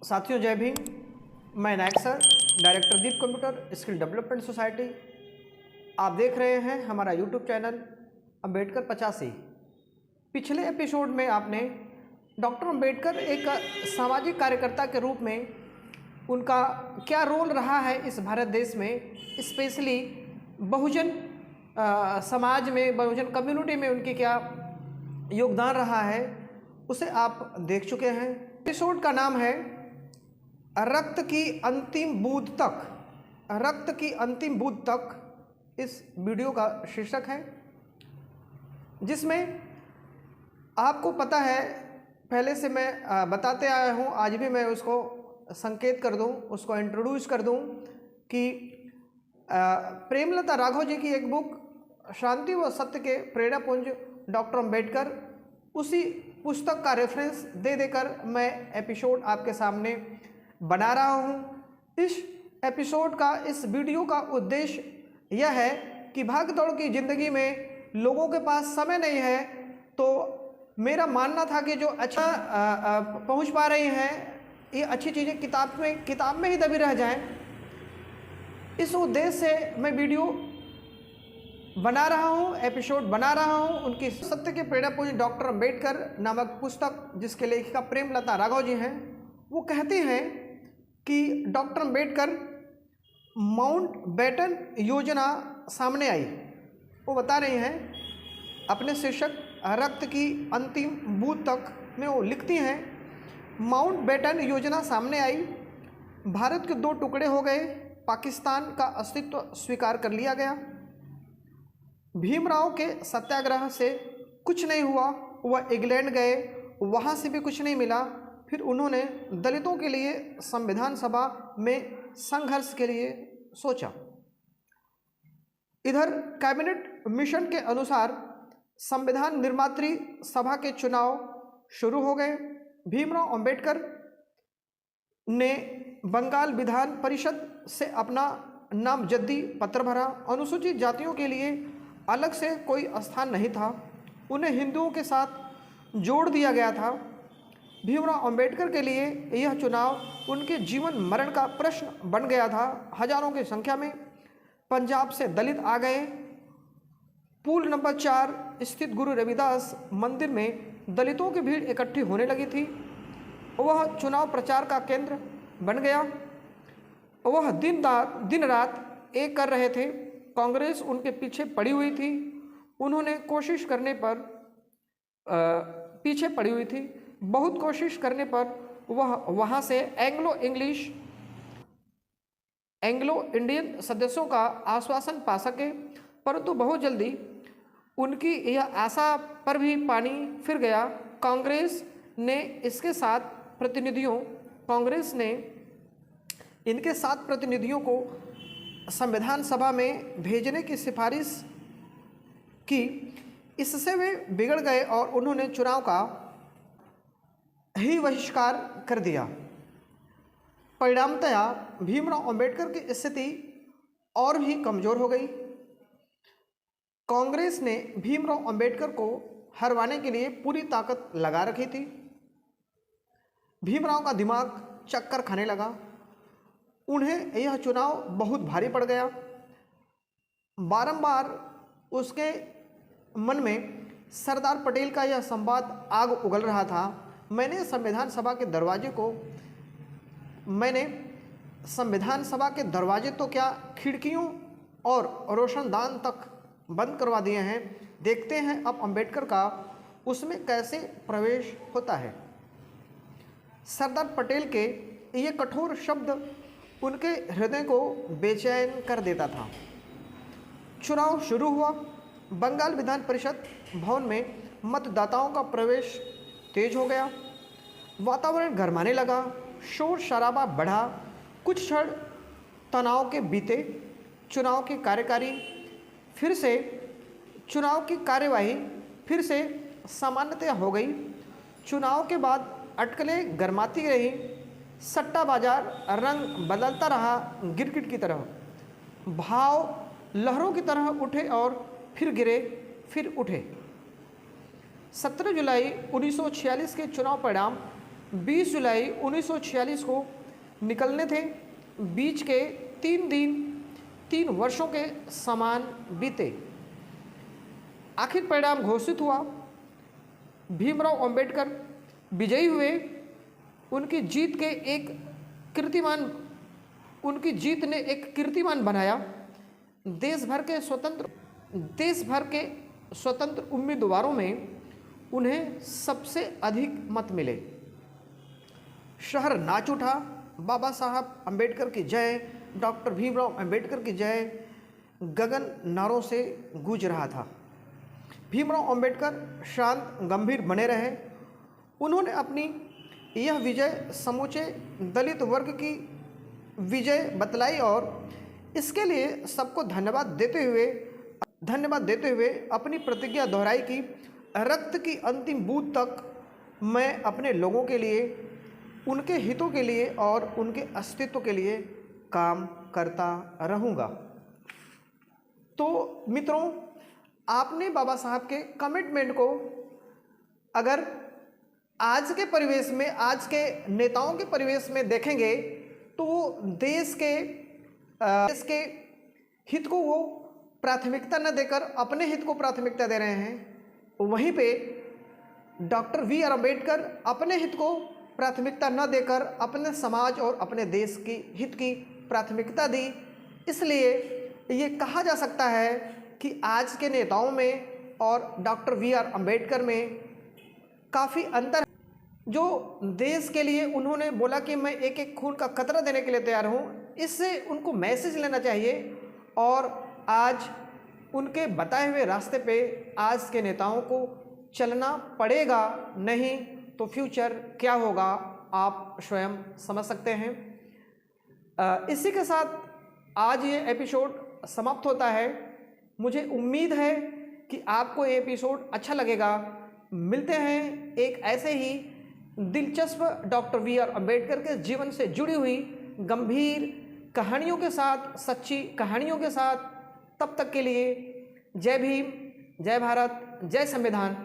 साथियों जय भीम। मैं नायक सर, डायरेक्टर दीप कंप्यूटर स्किल डेवलपमेंट सोसाइटी। आप देख रहे हैं हमारा यूट्यूब चैनल अंबेडकर 85। पिछले एपिसोड में आपने डॉक्टर अंबेडकर एक सामाजिक कार्यकर्ता के रूप में उनका क्या रोल रहा है इस भारत देश में, स्पेशली बहुजन समाज में, बहुजन कम्युनिटी में उनकी क्या योगदान रहा है, उसे आप देख चुके हैं। एपिसोड का नाम है रक्त की अंतिम बूंद तक। रक्त की अंतिम बूंद तक इस वीडियो का शीर्षक है, जिसमें आपको पता है पहले से मैं बताते आया हूँ, आज भी मैं उसको संकेत कर दूँ, उसको इंट्रोड्यूस कर दूँ कि प्रेमलता राघव जी की एक बुक शांति व सत्य के प्रेरणा पुंज डॉक्टर अंबेडकर, उसी पुस्तक का रेफरेंस दे देकर मैं एपिसोड आपके सामने बना रहा हूँ। इस एपिसोड का, इस वीडियो का उद्देश्य यह है कि भाग दौड़ की ज़िंदगी में लोगों के पास समय नहीं है, तो मेरा मानना था कि जो अच्छा पहुँच पा रही हैं, ये अच्छी चीज़ें किताब में ही दबी रह जाएं। इस उद्देश्य से मैं वीडियो बना रहा हूँ, एपिसोड बना रहा हूँ। उनकी सत्य के प्रेरणा पुंज डॉक्टर अंबेडकर नामक पुस्तक, जिसके लेखिका प्रेमलता राघव जी हैं, वो कहते हैं कि डॉक्टर अंबेडकर माउंटबेटन योजना सामने आई। वो बता रही हैं अपने शीर्षक रक्त की अंतिम बूंद तक में, वो लिखती हैं माउंटबेटन योजना सामने आई, भारत के दो टुकड़े हो गए, पाकिस्तान का अस्तित्व स्वीकार कर लिया गया, भीमराव के सत्याग्रह से कुछ नहीं हुआ, वह इंग्लैंड गए, वहाँ से भी कुछ नहीं मिला, फिर उन्होंने दलितों के लिए संविधान सभा में संघर्ष के लिए सोचा। इधर कैबिनेट मिशन के अनुसार संविधान निर्मात्री सभा के चुनाव शुरू हो गए। भीमराव अंबेडकर ने बंगाल विधान परिषद से अपना नामजद्दी पत्र भरा। अनुसूचित जातियों के लिए अलग से कोई स्थान नहीं था, उन्हें हिंदुओं के साथ जोड़ दिया गया था। भीमराव अंबेडकर के लिए यह चुनाव उनके जीवन मरण का प्रश्न बन गया था। हजारों की संख्या में पंजाब से दलित आ गए। पुल नंबर 4 स्थित गुरु रविदास मंदिर में दलितों की भीड़ इकट्ठी होने लगी थी। वह चुनाव प्रचार का केंद्र बन गया। वह दिन रात एक कर रहे थे। कांग्रेस उनके पीछे पड़ी हुई थी। उन्होंने कोशिश करने पर पीछे पड़ी हुई थी। बहुत कोशिश करने पर वह वहाँ से एंग्लो इंडियन सदस्यों का आश्वासन पा सके, परंतु बहुत जल्दी उनकी यह आशा पर भी पानी फिर गया। कांग्रेस ने इनके 7 प्रतिनिधियों को संविधान सभा में भेजने की सिफारिश की। इससे वे बिगड़ गए और उन्होंने चुनाव का ही बहिष्कार कर दिया। परिणामतया भीमराव अंबेडकर की स्थिति और भी कमजोर हो गई। कांग्रेस ने भीमराव अंबेडकर को हरवाने के लिए पूरी ताकत लगा रखी थी। भीमराव का दिमाग चक्कर खाने लगा। उन्हें यह चुनाव बहुत भारी पड़ गया। बारंबार उसके मन में सरदार पटेल का यह संवाद आग उगल रहा था। मैंने संविधान सभा के दरवाजे तो क्या, खिड़कियों और रोशनदान तक बंद करवा दिए हैं। देखते हैं अब अंबेडकर का उसमें कैसे प्रवेश होता है। सरदार पटेल के ये कठोर शब्द उनके हृदय को बेचैन कर देता था। चुनाव शुरू हुआ। बंगाल विधान परिषद भवन में मतदाताओं का प्रवेश तेज हो गया। वातावरण गरमाने लगा, शोर शराबा बढ़ा। कुछ क्षण तनाव के बीते। चुनाव की कार्यवाही फिर से सामान्यतया हो गई। चुनाव के बाद अटकलें गरमाती रही। सट्टा बाजार रंग बदलता रहा। गिरगिट की तरह भाव लहरों की तरह उठे और फिर गिरे, फिर उठे। 17 जुलाई 1946 के चुनाव परिणाम 20 जुलाई 1946 को निकलने थे। बीच के 3 दिन 3 वर्षों के समान बीते। आखिर परिणाम घोषित हुआ। भीमराव अंबेडकर विजयी हुए। उनकी जीत ने एक कीर्तिमान बनाया। देश भर के स्वतंत्र उम्मीदवारों में उन्हें सबसे अधिक मत मिले। शहर नाच उठा। बाबा साहब अंबेडकर की जय, डॉक्टर भीमराव अंबेडकर की जय गगन नारों से गूंज रहा था। भीमराव अंबेडकर शांत गंभीर बने रहे। उन्होंने अपनी यह विजय समूचे दलित वर्ग की विजय बतलाई और इसके लिए सबको धन्यवाद देते हुए अपनी प्रतिज्ञा दोहराई कि रक्त की अंतिम बूंद तक मैं अपने लोगों के लिए, उनके हितों के लिए और उनके अस्तित्व के लिए काम करता रहूँगा। तो मित्रों, आपने बाबा साहब के कमिटमेंट को अगर आज के परिवेश में, आज के नेताओं के परिवेश में देखेंगे तो वो देश के हित को वो प्राथमिकता न देकर अपने हित को प्राथमिकता दे रहे हैं। वहीं पे डॉक्टर वी आर अम्बेडकर अपने हित को प्राथमिकता न देकर अपने समाज और अपने देश की हित की प्राथमिकता दी। इसलिए ये कहा जा सकता है कि आज के नेताओं में और डॉक्टर वी आर अम्बेडकर में काफ़ी अंतर है। जो देश के लिए उन्होंने बोला कि मैं एक एक खून का कतरा देने के लिए तैयार हूँ, इससे उनको मैसेज लेना चाहिए और आज उनके बताए हुए रास्ते पे आज के नेताओं को चलना पड़ेगा, नहीं तो फ्यूचर क्या होगा आप स्वयं समझ सकते हैं। इसी के साथ आज ये एपिसोड समाप्त होता है। मुझे उम्मीद है कि आपको ये एपिसोड अच्छा लगेगा। मिलते हैं एक ऐसे ही दिलचस्प डॉक्टर वी आर अम्बेडकर के जीवन से जुड़ी हुई गंभीर कहानियों के साथ, सच्ची कहानियों के साथ। तब तक के लिए जय भीम, जय भारत, जय संविधान।